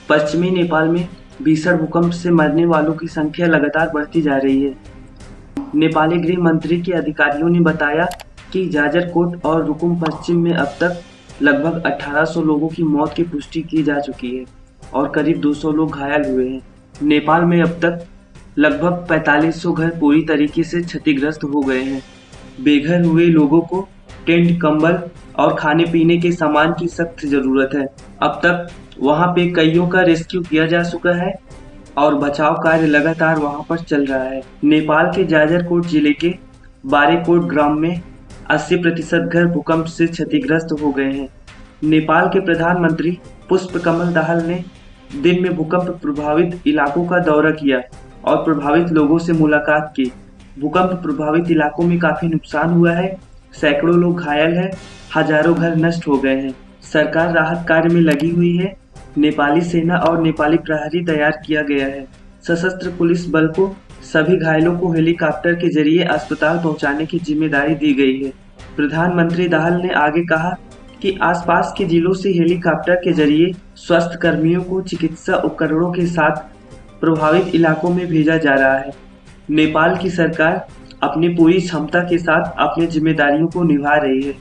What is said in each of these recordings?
पश्चिमी नेपाल में भीषण भूकंप से मरने वालों की संख्या लगातार बढ़ती जा रही है। नेपाली गृह मंत्री के अधिकारियों ने बताया कि जाजरकोट और रुकुम पश्चिम में अब तक लगभग 1800 लोगों की मौत की पुष्टि की जा चुकी है और करीब 200 लोग घायल हुए हैं। नेपाल में अब तक लगभग 4500 घर पूरी तरीके से क्षतिग्रस्त हो गए हैं। बेघर हुए लोगों को टेंट, कंबल और खाने पीने के सामान की सख्त जरूरत है। अब तक वहां पे कईयों का रेस्क्यू किया जा चुका है और बचाव कार्य लगातार वहां पर चल रहा है। नेपाल के जाजरकोट जिले के बारेकोट ग्राम में 80% घर भूकंप से क्षतिग्रस्त हो गए हैं। नेपाल के प्रधानमंत्री पुष्पकमल दाहाल ने दिन में भूकंप प्रभावित इलाकों का दौरा किया और प्रभावित लोगों से मुलाकात की। भूकंप प्रभावित इलाकों में काफी नुकसान हुआ है, सैकड़ों लोग घायल हैं, हजारों घर नष्ट हो गए हैं। सरकार राहत कार्य में लगी हुई है। नेपाली सेना और नेपाली प्रहरी तैयार किया गया है। सशस्त्र पुलिस बल को सभी घायलों को हेलीकॉप्टर के जरिए अस्पताल पहुंचाने की जिम्मेदारी दी गई है। प्रधानमंत्री दाहाल ने आगे कहा कि आसपास के जिलों से हेलीकॉप्टर के जरिए स्वास्थ्य कर्मियों को चिकित्सा उपकरणों के साथ प्रभावित इलाकों में भेजा जा रहा है। नेपाल की सरकार अपनी पूरी क्षमता के साथ अपनी जिम्मेदारियों को निभा रही है।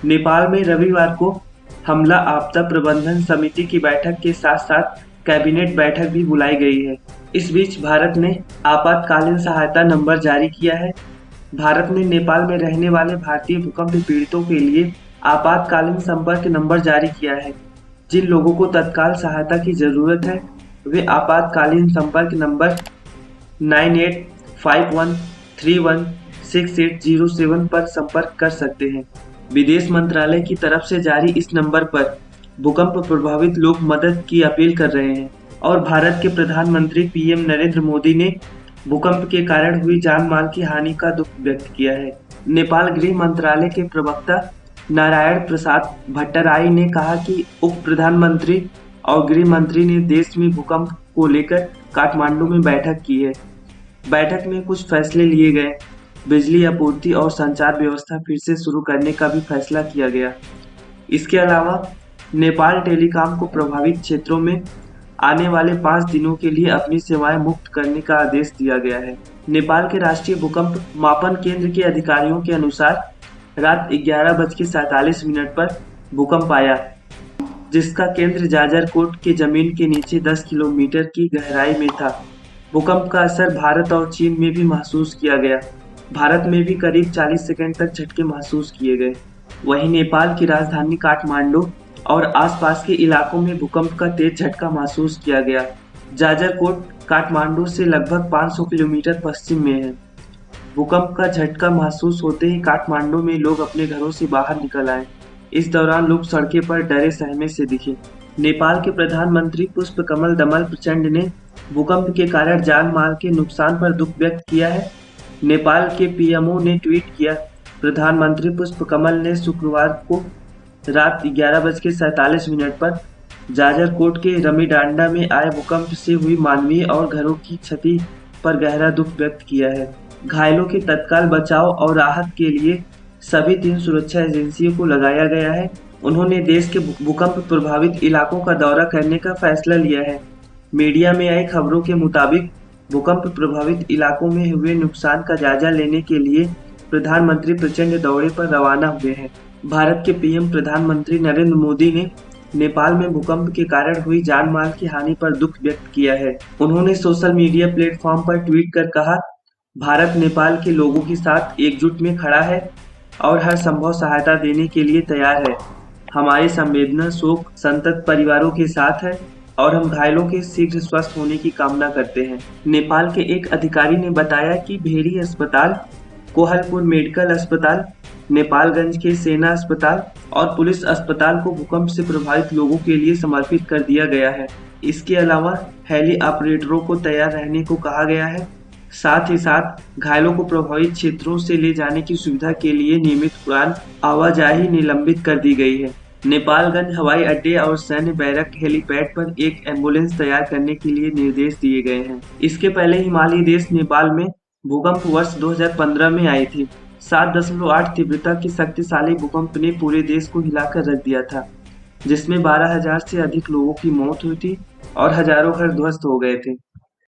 नेपाल में रविवार को हमला आपदा प्रबंधन समिति की बैठक के साथ साथ कैबिनेट बैठक भी बुलाई गई है। इस बीच भारत ने आपातकालीन सहायता नंबर जारी किया है। भारत ने नेपाल में रहने वाले भारतीय भूकंप पीड़ितों के लिए आपातकालीन संपर्क नंबर जारी किया है। जिन लोगों को तत्काल सहायता की जरूरत है वे आपातकालीन संपर्क नंबर 9851316807 पर संपर्क कर सकते हैं। विदेश मंत्रालय की तरफ से जारी इस नंबर पर भूकंप प्रभावित लोग मदद की अपील कर रहे हैं और भारत के प्रधानमंत्री पीएम नरेंद्र मोदी ने भूकंप के कारण हुई जान माल की हानि का दुख व्यक्त किया है। नेपाल गृह मंत्रालय के प्रवक्ता नारायण प्रसाद भट्टराई ने कहा कि उप प्रधानमंत्री और गृह मंत्री ने देश में भूकंप को लेकर काठमांडू में बैठक की है। बैठक में कुछ फैसले लिए गए। बिजली आपूर्ति और संचार व्यवस्था फिर से शुरू करने का भी फैसला किया गया। इसके अलावा नेपाल टेलीकॉम को प्रभावित क्षेत्रों में आने वाले 5 दिनों के लिए अपनी सेवाएं मुक्त करने का आदेश दिया गया है। नेपाल के राष्ट्रीय भूकंप मापन केंद्र के अधिकारियों के अनुसार रात 11:47 पर भूकंप आया, जिसका केंद्र जाजरकोट के जमीन के नीचे 10 किलोमीटर की गहराई में था। भूकंप का असर भारत और चीन में भी महसूस किया गया। भारत में भी करीब 40 सेकंड तक झटके महसूस किए गए। वहीं नेपाल की राजधानी काठमांडू और आसपास के इलाकों में भूकंप का तेज झटका महसूस किया गया। जाजरकोट काठमांडू से लगभग 500 किलोमीटर पश्चिम में है। भूकंप का झटका महसूस होते ही काठमांडू में लोग अपने घरों से बाहर निकल आए। इस दौरान लोग सड़कों पर डरे सहमे से दिखे। नेपाल के प्रधानमंत्री पुष्पकमल दमल प्रचंड ने भूकंप के कारण जान माल के नुकसान पर दुख व्यक्त किया है। नेपाल के पीएमओ ने ट्वीट किया, प्रधानमंत्री पुष्पकमल ने शुक्रवार को रात 11:47 पर जाजरकोट के रमीडांडा में आए भूकंप से हुई मानवीय और घरों की क्षति पर गहरा दुख व्यक्त किया है। घायलों के तत्काल बचाव और राहत के लिए सभी 3 सुरक्षा एजेंसियों को लगाया गया है। उन्होंने देश के भूकंप प्रभावित इलाकों का दौरा करने का फैसला लिया है। मीडिया में आई खबरों के मुताबिक भूकंप प्रभावित इलाकों में हुए नुकसान का जायजा लेने के लिए प्रधानमंत्री प्रचंड दौरे पर रवाना हुए हैं। भारत के पीएम प्रधानमंत्री नरेंद्र मोदी ने नेपाल में भूकंप के कारण हुई जान माल की हानि पर दुख व्यक्त किया है। उन्होंने सोशल मीडिया प्लेटफॉर्म पर ट्वीट कर कहा, भारत नेपाल के लोगों के साथ एकजुट में खड़ा है और हर संभव सहायता देने के लिए तैयार है। हमारी संवेदना शोक संतप्त परिवारों के साथ है और हम घायलों के शीघ्र स्वस्थ होने की कामना करते हैं। नेपाल के एक अधिकारी ने बताया कि भेरी अस्पताल, कोहलपुर मेडिकल अस्पताल, नेपालगंज के सेना अस्पताल और पुलिस अस्पताल को भूकंप से प्रभावित लोगों के लिए समर्पित कर दिया गया है। इसके अलावा हेली ऑपरेटरों को तैयार रहने को कहा गया है। साथ ही साथ घायलों को प्रभावित क्षेत्रों से ले जाने की सुविधा के लिए नियमित उड़ान आवाजाही निलंबित कर दी गई है। नेपालगंज हवाई अड्डे और सैन्य बैरक हेलीपैड पर एक एम्बुलेंस तैयार करने के लिए निर्देश दिए गए हैं। इसके पहले हिमालयी देश नेपाल में भूकंप वर्ष 2015 में आई थी। 7.8 तीव्रता की शक्तिशाली भूकंप ने पूरे देश को हिलाकर रख दिया था। जिसमें 12,000 से अधिक लोगों की मौत हुई थी और हजारों घर ध्वस्त हो गए थे।